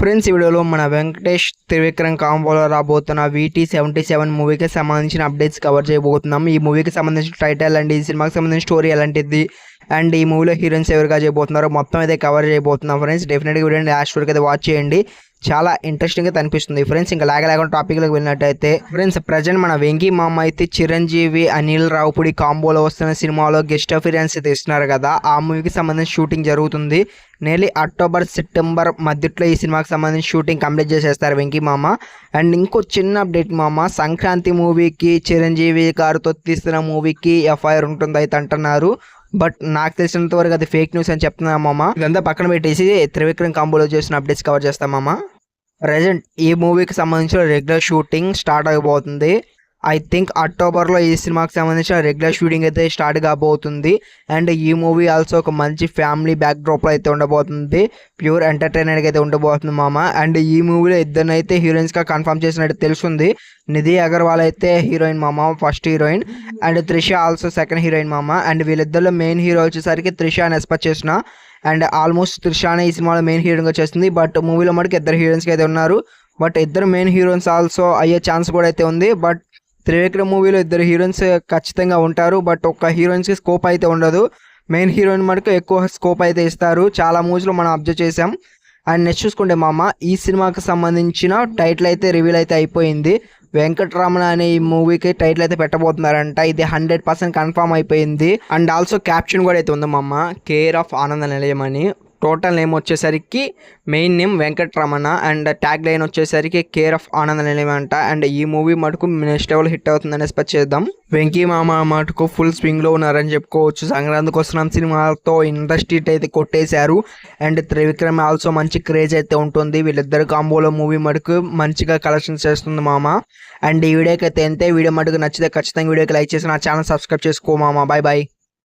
Friends ఈ వీడియోలో మన వెంకటేష్ త్రివిక్రమ్ కాంబోలో రాబోతున్న VT77 మూవీకి సంబంధించిన అప్డేట్స్ కవర్ చేయబోతున్నాం. ఈ మూవీకి సంబంధించిన టైటిల్ అండ్ ఈ సినిమాకి సంబంధించిన స్టోరీ ఎలాంటిది అండ్ ఈ మూవీలో హీరోయిన్స్ ఎవరుగా చేయబోతున్నారో మొత్తం అయితే కవర్ చేయబోతున్నాం. ఫ్రెండ్స్ డెఫినెట్గా వీడియో లాస్ట్ వరకు అయితే వాచ్ చేయండి, చాలా ఇంట్రెస్టింగ్గా అనిపిస్తుంది. ఫ్రెండ్స్ ఇంకా లేకుండా టాపిక్లోకి వెళ్ళినట్టయితే ఫ్రెండ్స్ ప్రజెంట్ మన వెంకీ మామ అయితే చిరంజీవి అనిల్ రావుపూడి కాంబోలో వస్తున్న సినిమాలో గెస్ట్ అపిరియన్స్ అయితే ఇస్తున్నారు కదా, ఆ మూవీకి సంబంధించి షూటింగ్ జరుగుతుంది. నేర్లీ అక్టోబర్ సెప్టెంబర్ మధ్యలో ఈ సినిమాకి సంబంధించి షూటింగ్ కంప్లీట్ చేసేస్తారు వెంకీ మామ. అండ్ ఇంకో చిన్న అప్డేట్ మామ, సంక్రాంతి మూవీకి చిరంజీవి గారితో తీస్తున్న మూవీకి FIR ఉంటుంది అయితే అంటున్నారు. బట్ నాకు తెలిసినంత వరకు అది ఫేక్ న్యూస్ అని చెప్తున్నా మామ. ఇదంతా పక్కన పెట్టేసి త్రివిక్రమ్ కాంబోలో చేసిన అప్డేట్స్ కవర్ చేస్తాం మామ. ప్రజెంట్ ఈ మూవీకి సంబంధించిన రెగ్యులర్ షూటింగ్ స్టార్ట్ అయిపోతుంది. ఐ థింక్ అక్టోబర్లో ఈ సినిమాకి సంబంధించిన రెగ్యులర్ షూటింగ్ అయితే స్టార్ట్ కాబోతుంది. అండ్ ఈ మూవీ ఆల్సో ఒక మంచి ఫ్యామిలీ బ్యాక్డ్రాప్లో అయితే ఉండబోతుంది, ప్యూర్ ఎంటర్టైనర్గా అయితే ఉండబోతుంది మామ. అండ్ ఈ మూవీలో ఇద్దరినైతే హీరోయిన్స్గా కన్ఫర్మ్ చేసినట్టు తెలుస్తుంది. నిధి అగర్వాల్ అయితే హీరోయిన్ మామ, first heroine. And Trisha also second heroine మామ. అండ్ వీళ్ళిద్దరిలో మెయిన్ హీరో వచ్చేసరికి త్రిష అని ఎక్స్పెక్ట్ చేసిన. అండ్ ఆల్మోస్ట్ త్రిషానే ఈ సినిమాలో మెయిన్ హీరోయిన్గా చేస్తుంది. బట్ మూవీలో మటుకు ఇద్దరు హీరోయిన్స్గా అయితే ఉన్నారు. బట్ ఇద్దరు మెయిన్ హీరోయిన్స్ ఆల్సో అయ్యే ఛాన్స్ కూడా అయితే ఉంది. బట్ త్రివిక్రమ్ మూవీలో ఇద్దరు హీరోయిన్స్ ఖచ్చితంగా ఉంటారు, బట్ ఒక్క హీరోయిన్స్కి స్కోప్ అయితే ఉండదు. మెయిన్ హీరోయిన్ మటుకు ఎక్కువ స్కోప్ అయితే ఇస్తారు, చాలా మూవీస్లో మనం అబ్జర్వ్ చేసాం. అండ్ నెక్స్ట్ చూసుకుంటే మామ, ఈ సినిమాకి సంబంధించిన టైటిల్ అయితే రివీల్ అయితే అయిపోయింది. వెంకటరమణ అనే ఈ మూవీకి టైటిల్ అయితే పెట్టబోతున్నారంట, ఇది 100% కన్ఫర్మ్ అయిపోయింది. అండ్ ఆల్సో క్యాప్షన్ కూడా అయితే ఉంది మామ, కేర్ ఆఫ్ ఆనంద నిలయం అని. టోటల్ నేమ్ వచ్చేసరికి main name Venkataramana and tag line వచ్చేసరికి కేర్ ఆఫ్ ఆనంద నిలయం అంట. అండ్ ఈ మూవీ మటుకు నెక్స్ట్ లెవెల్ హిట్ అవుతుందని ఎక్స్పెక్ట్ చేద్దాం. వెంకీ మామ మటుకు ఫుల్ స్వింగ్లో ఉన్నారని చెప్పుకోవచ్చు. సంక్రాంతికి వస్తున్న సినిమాలతో ఇండస్ట్రీ అయితే కొట్టేశారు. అండ్ త్రివిక్రమ్ ఆల్సో మంచి క్రేజ్ అయితే ఉంటుంది. వీళ్ళిద్దరు కాంబోలో మూవీ మటుకు మంచిగా కలెక్షన్స్ చేస్తుంది మామ. అండ్ ఈ వీడియోకి అయితే ఎంతే. వీడియో మటుకు నచ్చితే ఖచ్చితంగా వీడియోకి లైక్ చేసి నా ఛానల్ సబ్స్క్రైబ్ చేసుకో మామ. Bye bye.